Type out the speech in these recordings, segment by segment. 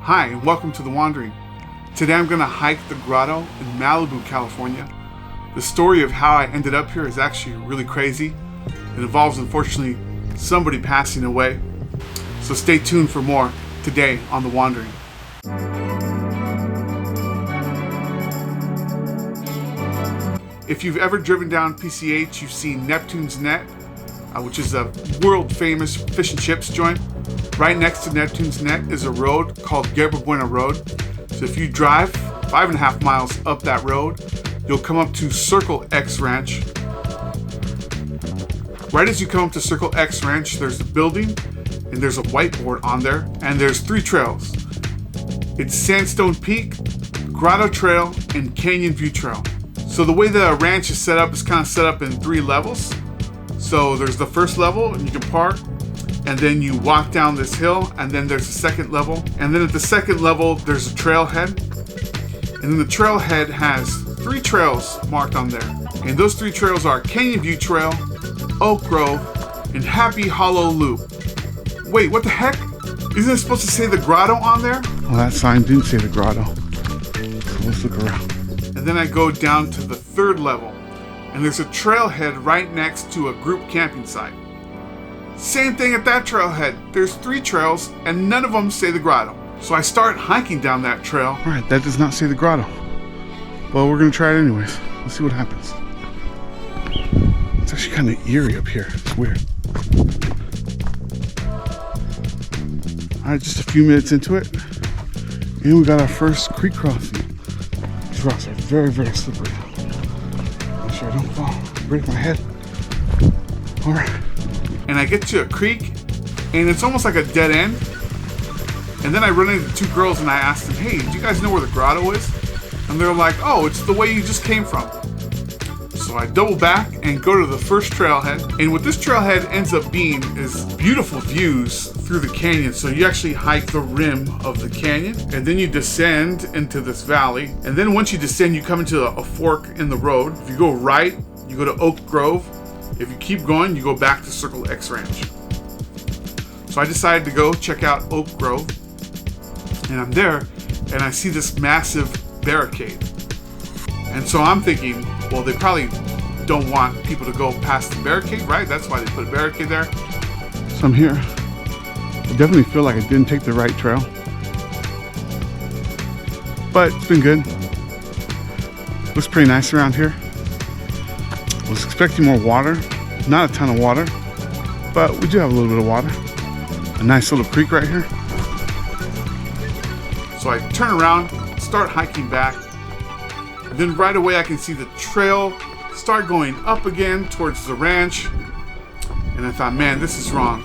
Hi, and welcome to The Wandering. Today I'm going to hike the Grotto in Malibu, California. The story of how I ended up here is actually really crazy. It involves, unfortunately, somebody passing away. So stay tuned for more today on The Wandering. If you've ever driven down PCH, you've seen Neptune's Net, which is a world-famous fish and chips joint. Right next to Neptune's Net is a road called Yerba Buena Road. So if you drive 5.5 miles up that road, you'll come up to Circle X Ranch. Right as you come up to Circle X Ranch, there's a building and there's a whiteboard on there, and there's 3 trails. It's Sandstone Peak, Grotto Trail, and Canyon View Trail. So the way the ranch is set up is kind of set up in 3 levels. So there's the first level, and you can park, and then you walk down this hill, and then there's a second level, and then at the second level there's a trailhead, and then the trailhead has 3 trails marked on there, and those 3 trails are Canyon View Trail, Oak Grove, and Happy Hollow Loop. Wait, what the heck? Isn't it supposed to say the Grotto on there? Well, that sign didn't say the Grotto. So let's look around. And then I go down to the 3rd level, and there's a trailhead right next to a group camping site. Same thing at that trailhead. There's 3 trails, and none of them say the Grotto. So I start hiking down that trail. All right, that does not say the Grotto. Well, we're gonna try it anyways. Let's see what happens. It's actually kind of eerie up here. It's weird. All right, just a few minutes into it, and we got our first creek crossing. These rocks are very, very slippery. Make sure I don't fall, break my head. All right. And I get to a creek, and it's almost like a dead end. And then I run into 2 girls, and I ask them, "Hey, do you guys know where the Grotto is?" And they're like, "Oh, it's the way you just came from." So I double back and go to the first trailhead. And what this trailhead ends up being is beautiful views through the canyon. So you actually hike the rim of the canyon, and then you descend into this valley. And then once you descend, you come into a fork in the road. If you go right, you go to Oak Grove. If you keep going, you go back to Circle X Ranch. So I decided to go check out Oak Grove, and I'm there, and I see this massive barricade. And so I'm thinking, well, they probably don't want people to go past the barricade, right? That's why they put a barricade there. So I'm here. I definitely feel like I didn't take the right trail, but it's been good. Looks pretty nice around here. I was expecting more water, not a ton of water, but we do have a little bit of water. A nice little creek right here. So I turn around, start hiking back, and then right away I can see the trail start going up again towards the ranch, and I thought, man, this is wrong.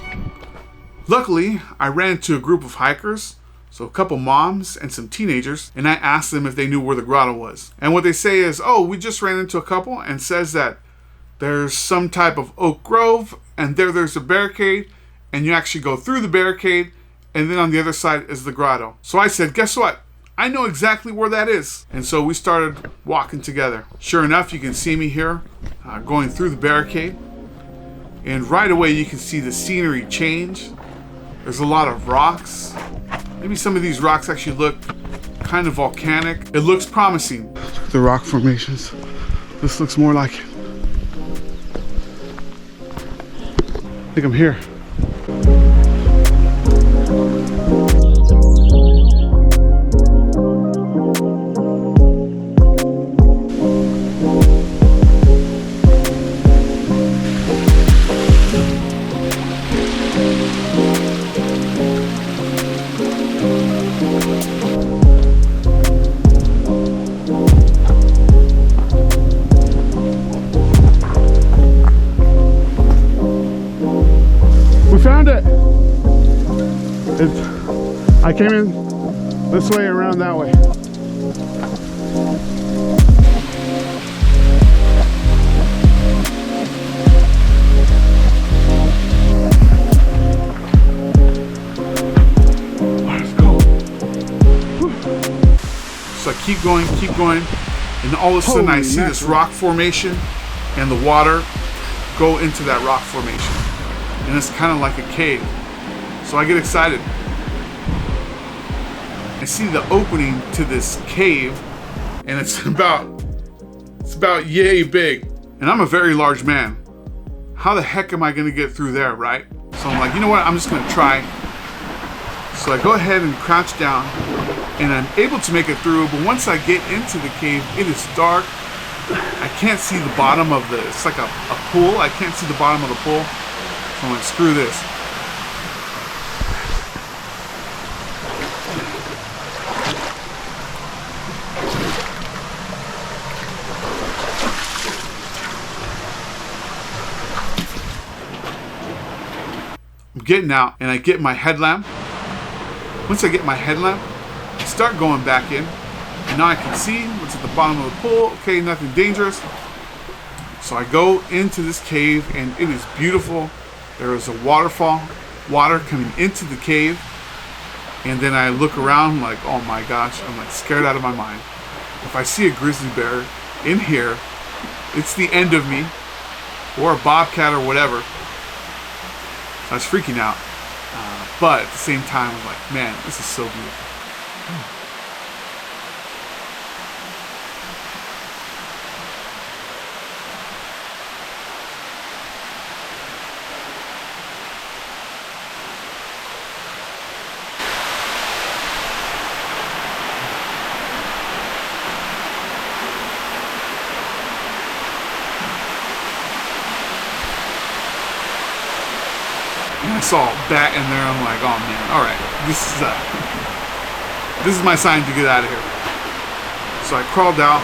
Luckily, I ran into a group of hikers, so a couple moms and some teenagers, and I asked them if they knew where the Grotto was. And what they say is, oh, we just ran into a couple, and says that there's some type of Oak Grove, and there's a barricade, and you actually go through the barricade, and then on the other side is the Grotto. So I said, guess what? I know exactly where that is. And so we started walking together. Sure enough, you can see me here going through the barricade, and right away you can see the scenery change. There's a lot of rocks. Maybe some of these rocks actually look kind of volcanic. It looks promising. Look at the rock formations. This looks more like it. I think I'm here. Found it. I came in this way, around that way. Let's go. So I keep going, and all of a sudden I see this rock formation, and the water go into that rock formation. And it's kind of like a cave. So I get excited. I see the opening to this cave, and it's about yay big. And I'm a very large man. How the heck am I gonna get through there, right? So I'm like, you know what, I'm just gonna try. So I go ahead and crouch down, and I'm able to make it through, but once I get into the cave, it is dark. I can't see the bottom of it's like a pool. I can't see the bottom of the pool. So I'm like, screw this. I'm getting out, and I get my headlamp. Once I get my headlamp, I start going back in, and now I can see what's at the bottom of the pool. Okay, nothing dangerous. So I go into this cave, and it is beautiful. There is a waterfall, water coming into the cave, and then I look around like, oh my gosh, I'm like scared out of my mind. If I see a grizzly bear in here, it's the end of me, or a bobcat or whatever. I was freaking out, but at the same time, I'm like, man, this is so beautiful. I saw a bat in there. I'm like, oh man, all right, this is my sign to get out of here. So I crawled out.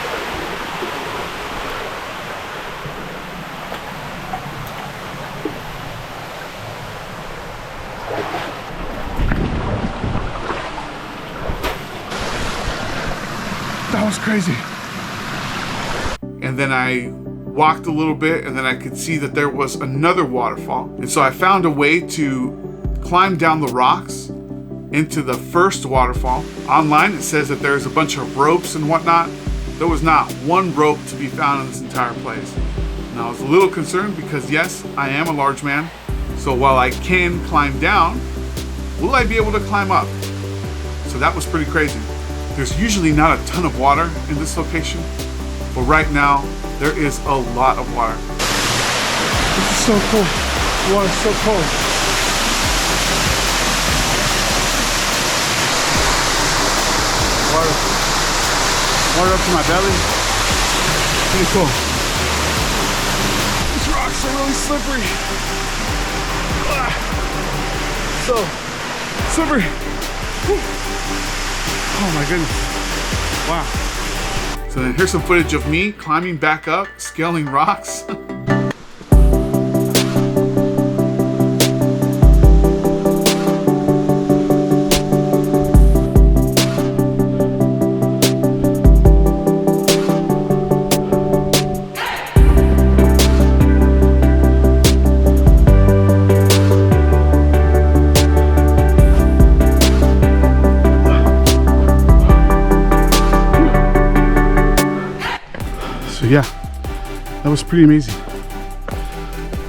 That was crazy. And then I walked a little bit, and then I could see that there was another waterfall. And so I found a way to climb down the rocks into the first waterfall. Online it says that there's a bunch of ropes and whatnot. There was not one rope to be found in this entire place. And I was a little concerned because yes, I am a large man. So while I can climb down, will I be able to climb up? So that was pretty crazy. There's usually not a ton of water in this location, but right now, there is a lot of water. This is so cool. The water's so cold. Water up to my belly. Pretty cool. These rocks are really slippery. So slippery. Whew. Oh my goodness. Wow. So then here's some footage of me climbing back up, scaling rocks. So yeah, that was pretty amazing.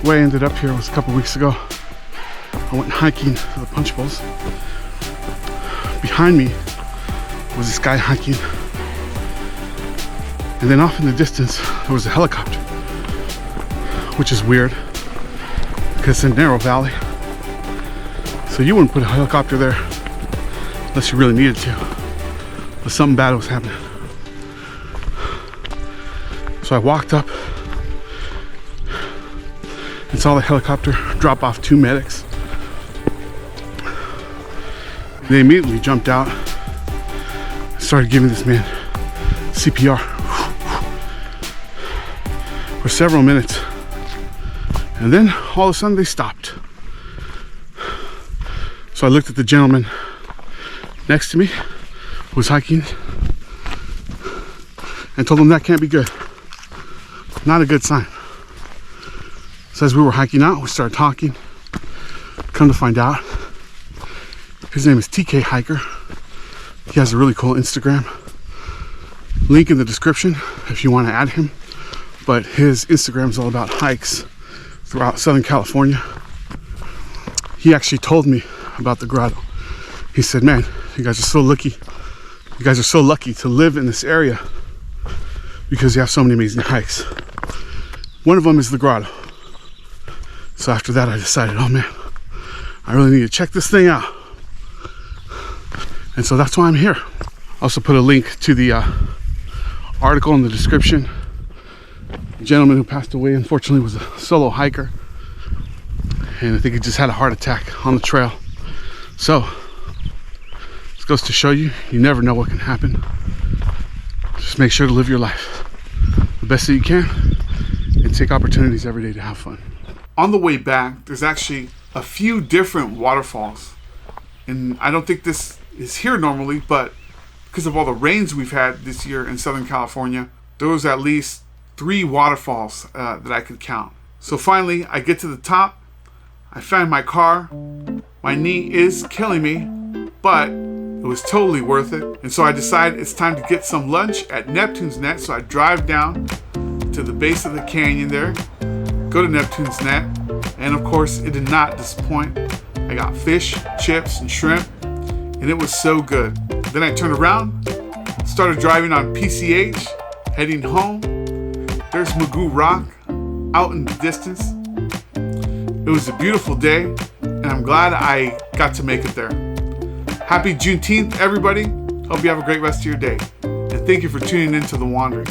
The way I ended up here was a couple weeks ago. I went hiking to the punch bowls. Behind me was this guy hiking. And then off in the distance, there was a helicopter, which is weird because it's a narrow valley. So you wouldn't put a helicopter there unless you really needed to. But something bad was happening. So I walked up and saw the helicopter drop off 2 medics. They immediately jumped out and started giving this man CPR for several minutes. And then all of a sudden they stopped. So I looked at the gentleman next to me who was hiking and told him that can't be good. Not a good sign. So as we were hiking out, we started talking. Come to find out, his name is TK Hiker. He has a really cool Instagram. Link in the description if you want to add him. But his Instagram is all about hikes throughout Southern California. He actually told me about the grotto. He said, man, You guys are so lucky. You guys are so lucky to live in this area because you have so many amazing hikes. One of them is the Grotto. So after that, I decided, oh man, I really need to check this thing out. And so that's why I'm here. Also put a link to the article in the description. The gentleman who passed away, unfortunately, was a solo hiker. And I think he just had a heart attack on the trail. So, this goes to show you, you never know what can happen. Just make sure to live your life the best that you can and take opportunities every day to have fun. On the way back, there's actually a few different waterfalls. And I don't think this is here normally, but because of all the rains we've had this year in Southern California, there was at least 3 waterfalls that I could count. So finally, I get to the top. I find my car. My knee is killing me, but it was totally worth it. And so I decide it's time to get some lunch at Neptune's Net. So I drive down to the base of the canyon there, go to Neptune's Net, and of course it did not disappoint. I got fish, chips, and shrimp, and it was so good. Then I turned around, started driving on PCH, heading home. There's Magoo Rock out in the distance. It was a beautiful day, and I'm glad I got to make it there. Happy Juneteenth, everybody. Hope you have a great rest of your day. And thank you for tuning in to The Wandering.